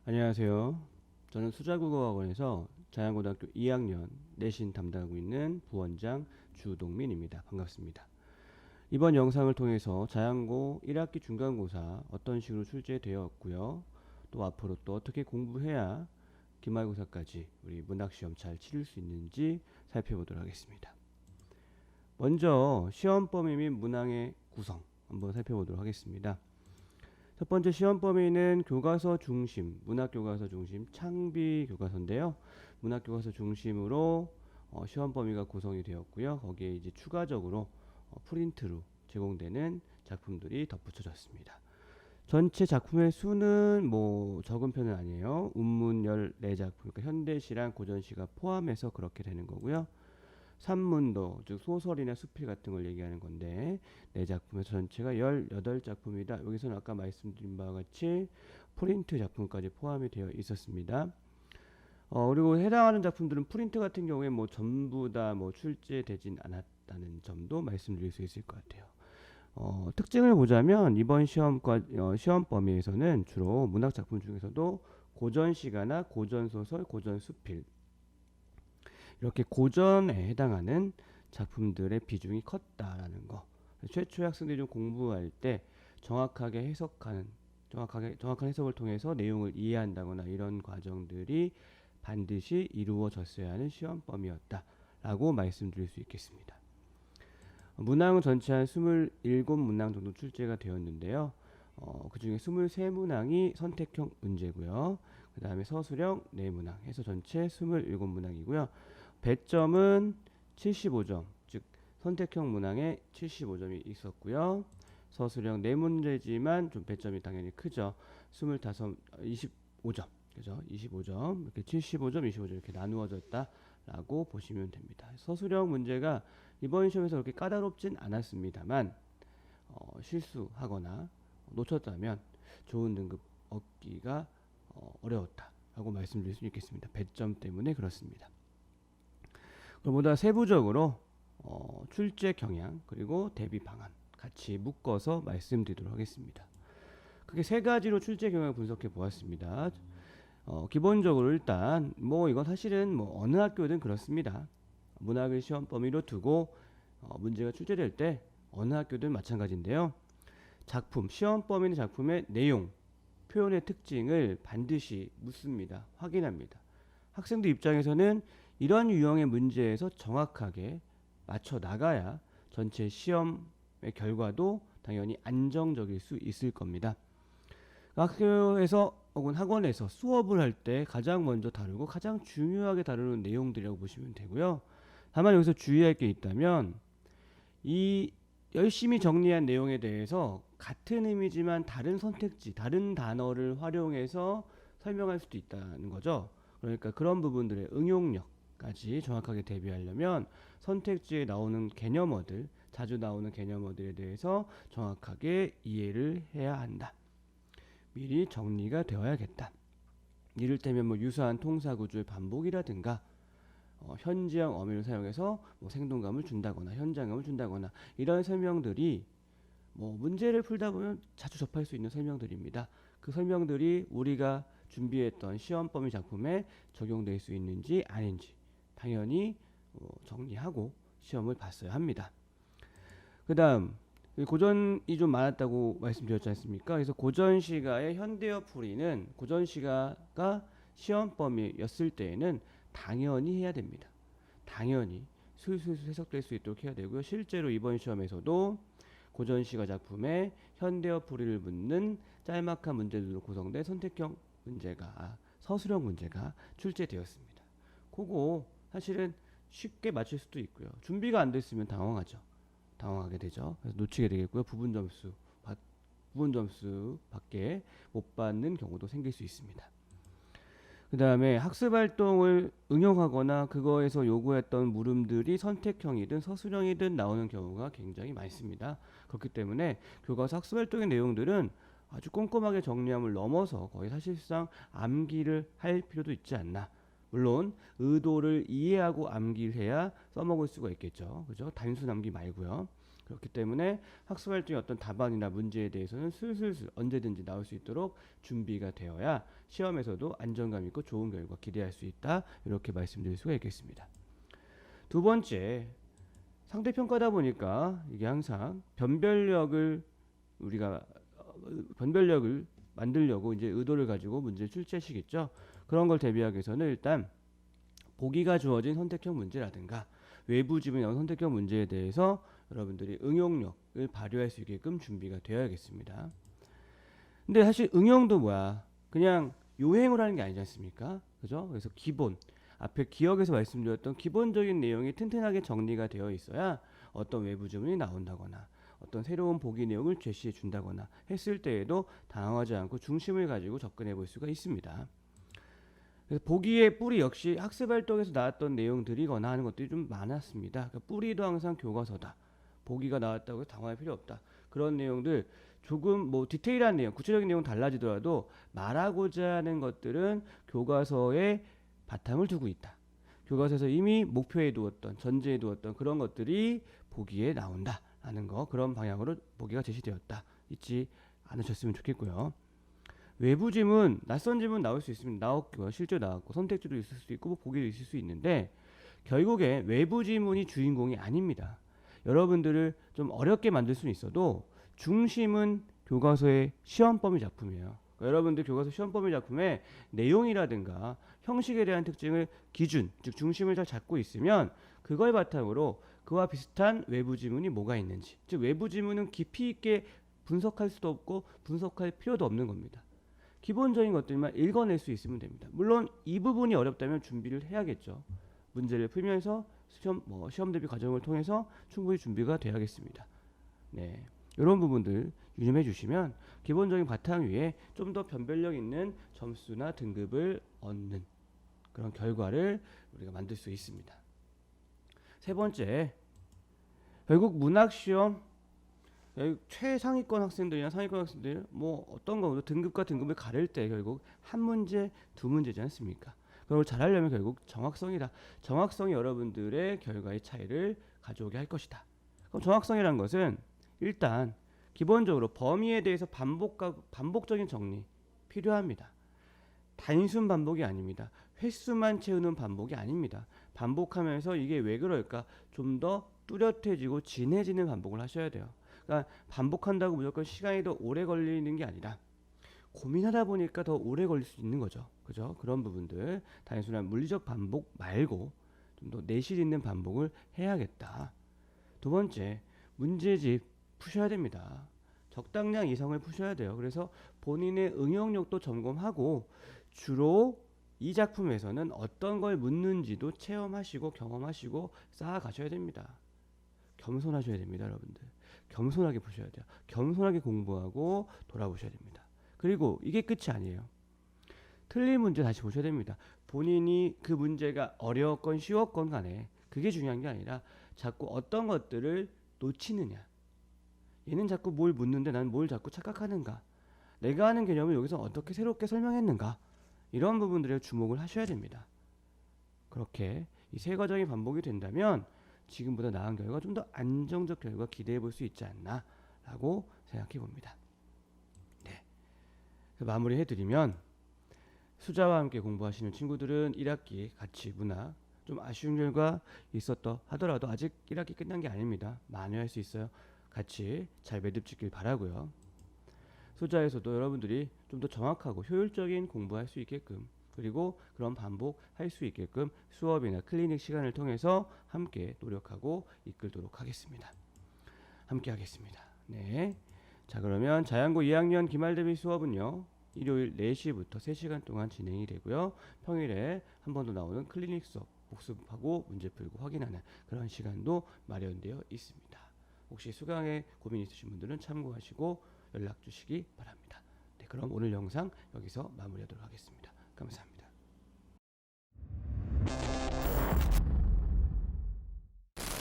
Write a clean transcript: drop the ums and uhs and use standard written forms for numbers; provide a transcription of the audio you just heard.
안녕하세요. 저는 수자국어학원에서 자양고등학교 2학년 내신 담당하고 있는 부원장 주동민입니다. 반갑습니다. 이번 영상을 통해서 자양고 1학기 중간고사 어떤 식으로 출제되었고요. 또 앞으로 또 어떻게 공부해야 기말고사까지 우리 문학시험 잘 치를 수 있는지 살펴보도록 하겠습니다. 먼저 시험 범위 및 문항의 구성 한번 살펴보도록 하겠습니다. 첫 번째 시험 범위는 교과서 중심, 문학교과서 중심, 창비 교과서인데요. 문학교과서 중심으로 시험 범위가 구성이 되었고요. 거기에 이제 추가적으로 프린트로 제공되는 작품들이 덧붙여졌습니다. 전체 작품의 수는 뭐 적은 편은 아니에요. 운문 14작품, 그러니까 현대시랑 고전시가 포함해서 그렇게 되는 거고요. 산문도, 즉 소설이나 수필 같은 걸 얘기하는 건데 네 작품에서 전체가 18작품이다. 여기서는 아까 말씀드린 바와 같이 프린트 작품까지 포함이 되어 있었습니다. 그리고 해당하는 작품들은 프린트 같은 경우에 뭐 전부 다 뭐 출제되진 않았다는 점도 말씀드릴 수 있을 것 같아요. 특징을 보자면 이번 시험 범위에서는 주로 문학 작품 중에서도 고전시가나 고전소설, 고전수필 이렇게 고전에 해당하는 작품들의 비중이 컸다라는 거. 최초의 학생들이 좀 공부할 때 정확하게 해석하는 정확한 해석을 통해서 내용을 이해한다거나 이런 과정들이 반드시 이루어졌어야 하는 시험 범위였다라고 말씀드릴 수 있겠습니다. 문항은 전체 한 27문항 정도 출제가 되었는데요. 그 중에 23문항이 선택형 문제고요. 그 다음에 서술형 4문항 해서 전체 27문항이고요. 배점은 75점, 즉 선택형 문항에 75점이 있었고요. 서술형 4문제지만 좀 배점이 당연히 크죠. 25점, 그죠? 25점, 이렇게 75점, 25점 이렇게 나누어졌다라고 보시면 됩니다. 서술형 문제가 이번 시험에서 그렇게 까다롭진 않았습니다만 실수하거나 놓쳤다면 좋은 등급 얻기가 어려웠다라고 말씀드릴 수 있겠습니다. 배점 때문에 그렇습니다. 그보다 세부적으로 출제 경향 그리고 대비 방안 같이 묶어서 말씀드리도록 하겠습니다. 크게 세 가지로 출제 경향을 분석해 보았습니다. 기본적으로 일단 뭐 이건 사실은 뭐 어느 학교든 그렇습니다. 문학을 시험 범위로 두고 문제가 출제될 때 어느 학교든 마찬가지인데요. 작품, 시험 범위는 작품의 내용, 표현의 특징을 반드시 묻습니다. 확인합니다. 학생들 입장에서는 이런 유형의 문제에서 정확하게 맞춰 나가야 전체 시험의 결과도 당연히 안정적일 수 있을 겁니다. 학교에서 혹은 학원에서 수업을 할 때 가장 먼저 다루고 가장 중요하게 다루는 내용들이라고 보시면 되고요. 다만 여기서 주의할 게 있다면 이 열심히 정리한 내용에 대해서 같은 의미지만 다른 선택지, 다른 단어를 활용해서 설명할 수도 있다는 거죠. 그러니까 그런 부분들의 응용력까지 정확하게 대비하려면 선택지에 나오는 개념어들, 자주 나오는 개념어들에 대해서 정확하게 이해를 해야 한다. 미리 정리가 되어야겠다. 이를테면 뭐 유사한 통사구조의 반복이라든가 현지형 어휘를 사용해서 뭐 생동감을 준다거나 현장감을 준다거나 이런 설명들이 뭐 문제를 풀다 보면 자주 접할 수 있는 설명들입니다. 그 설명들이 우리가 준비했던 시험 범위 작품에 적용될 수 있는지 아닌지 당연히 정리하고 시험을 봤어야 합니다. 그 다음 고전이 좀 많았다고 말씀드렸지 않습니까? 그래서 고전시가의 현대어 풀이는 고전시가가 시험 범위였을 때에는 당연히 해야 됩니다. 당연히 술술 해석될 수 있도록 해야 되고요. 실제로 이번 시험에서도 고전시가 작품에 현대어 풀이를 묻는 짤막한 문제들로 구성된 선택형 문제가 서술형 문제가 출제되었습니다. 그거 사실은 쉽게 맞출 수도 있고요. 준비가 안 됐으면 당황하게 되죠. 그래서 놓치게 되겠고요. 부분 점수밖에 못 받는 경우도 생길 수 있습니다. 그 다음에 학습 활동을 응용하거나 그거에서 요구했던 물음들이 선택형이든 서술형이든 나오는 경우가 굉장히 많습니다. 그렇기 때문에 교과서 학습 활동의 내용들은 아주 꼼꼼하게 정리함을 넘어서 거의 사실상 암기를 할 필요도 있지 않나. 물론 의도를 이해하고 암기를 해야 써먹을 수가 있겠죠. 그죠? 단순 암기 말고요. 그렇기 때문에 학습 활동의 어떤 답안이나 문제에 대해서는 슬슬슬 언제든지 나올 수 있도록 준비가 되어야 시험에서도 안정감 있고 좋은 결과 기대할 수 있다. 이렇게 말씀드릴 수가 있겠습니다. 두 번째, 상대평가다 보니까 이게 항상 우리가 변별력을 만들려고 이제 의도를 가지고 문제를 출제하시겠죠. 그런 걸 대비하기 위해서는 일단 보기가 주어진 선택형 문제라든가 외부 지문이 나온 선택형 문제에 대해서 여러분들이 응용력을 발휘할 수 있게끔 준비가 되어야겠습니다. 근데 사실 응용도 뭐야? 그냥 요행을 하는 게 아니지 않습니까? 그죠? 그래서 기본, 앞에 기억에서 말씀드렸던 기본적인 내용이 튼튼하게 정리가 되어 있어야 어떤 외부 지문이 나온다거나 어떤 새로운 보기 내용을 제시해 준다거나 했을 때에도 당황하지 않고 중심을 가지고 접근해 볼 수가 있습니다. 그래서 보기의 뿌리 역시 학습 활동에서 나왔던 내용들이거나 하는 것들이 좀 많았습니다. 그러니까 뿌리도 항상 교과서다. 보기가 나왔다고 해서 당황할 필요 없다. 그런 내용들 조금 뭐 디테일한 내용, 구체적인 내용은 달라지더라도 말하고자 하는 것들은 교과서에 바탕을 두고 있다. 교과서에서 이미 목표에 두었던, 전제에 두었던 그런 것들이 보기에 나온다라는 거, 그런 방향으로 보기가 제시되었다. 잊지 않으셨으면 좋겠고요. 외부 지문, 낯선 지문 나올 수 있습니다. 나왔고 실제 나왔고 선택지도 있을 수 있고 보기도 있을 수 있는데 결국에 외부 지문이 주인공이 아닙니다. 여러분들을 좀 어렵게 만들 수는 있어도 중심은 교과서의 시험범위 작품이에요. 그러니까 여러분들 교과서 시험범위 작품의 내용이라든가 형식에 대한 특징을 기준, 즉 중심을 잘 잡고 있으면 그걸 바탕으로 그와 비슷한 외부 지문이 뭐가 있는지, 즉 외부 지문은 깊이 있게 분석할 수도 없고 분석할 필요도 없는 겁니다. 기본적인 것들만 읽어낼 수 있으면 됩니다. 물론 이 부분이 어렵다면 준비를 해야겠죠. 문제를 풀면서 시험 대비 과정을 통해서 충분히 준비가 돼야겠습니다. 네, 이런 부분들 유념해 주시면 기본적인 바탕 위에 좀 더 변별력 있는 점수나 등급을 얻는 그런 결과를 우리가 만들 수 있습니다. 세 번째, 결국 문학시험 최상위권 학생들이나 상위권 학생들 뭐 어떤 거보다 등급과 등급을 가릴 때 결국 한 문제, 두 문제지 않습니까? 그걸 잘하려면 결국 정확성이다. 정확성이 여러분들의 결과의 차이를 가져오게 할 것이다. 그럼 정확성이라는 것은 일단 기본적으로 범위에 대해서 반복적인 정리 필요합니다. 단순 반복이 아닙니다. 횟수만 채우는 반복이 아닙니다. 반복하면서 이게 왜 그럴까? 좀 더 뚜렷해지고 진해지는 반복을 하셔야 돼요. 그러니까 반복한다고 무조건 시간이 더 오래 걸리는 게 아니라 고민하다 보니까 더 오래 걸릴 수 있는 거죠. 그죠? 그런 부분들 단순한 물리적 반복 말고 좀 더 내실 있는 반복을 해야겠다. 두 번째, 문제집 푸셔야 됩니다. 적당량 이상을 푸셔야 돼요. 그래서 본인의 응용력도 점검하고 주로 이 작품에서는 어떤 걸 묻는지도 체험하시고 경험하시고 쌓아가셔야 됩니다. 겸손하셔야 됩니다, 여러분들. 겸손하게 보셔야 돼요. 겸손하게 공부하고 돌아보셔야 됩니다. 그리고 이게 끝이 아니에요. 틀린 문제 다시 보셔야 됩니다. 본인이 그 문제가 어려웠건 쉬웠건 간에 그게 중요한 게 아니라 자꾸 어떤 것들을 놓치느냐. 얘는 자꾸 뭘 묻는데 나는 뭘 자꾸 착각하는가. 내가 아는 개념을 여기서 어떻게 새롭게 설명했는가. 이런 부분들에 주목을 하셔야 됩니다. 그렇게 이 세 과정이 반복이 된다면 지금보다 나은 결과, 좀 더 안정적 결과 기대해 볼 수 있지 않나 라고 생각해 봅니다. 네. 마무리해 드리면 수자와 함께 공부하시는 친구들은 1학기 같이 문학 좀 아쉬운 결과 있었다 하더라도 아직 1학기 끝난 게 아닙니다. 만회할 수 있어요. 같이 잘 매듭짓길 바라고요. 소자에서도 여러분들이 좀 더 정확하고 효율적인 공부할 수 있게끔, 그리고 그런 반복할 수 있게끔 수업이나 클리닉 시간을 통해서 함께 노력하고 이끌도록 하겠습니다. 함께 하겠습니다. 네. 자, 그러면 자양고 2학년 기말 대비 수업은요. 일요일 4시부터 3시간 동안 진행이 되고요. 평일에 한 번 더 나오는 클리닉 수업 복습하고 문제 풀고 확인하는 그런 시간도 마련되어 있습니다. 혹시 수강에 고민 있으신 분들은 참고하시고 연락 주시기 바랍니다. 네, 그럼 오늘 영상 여기서 마무리하도록 하겠습니다. 감사합니다.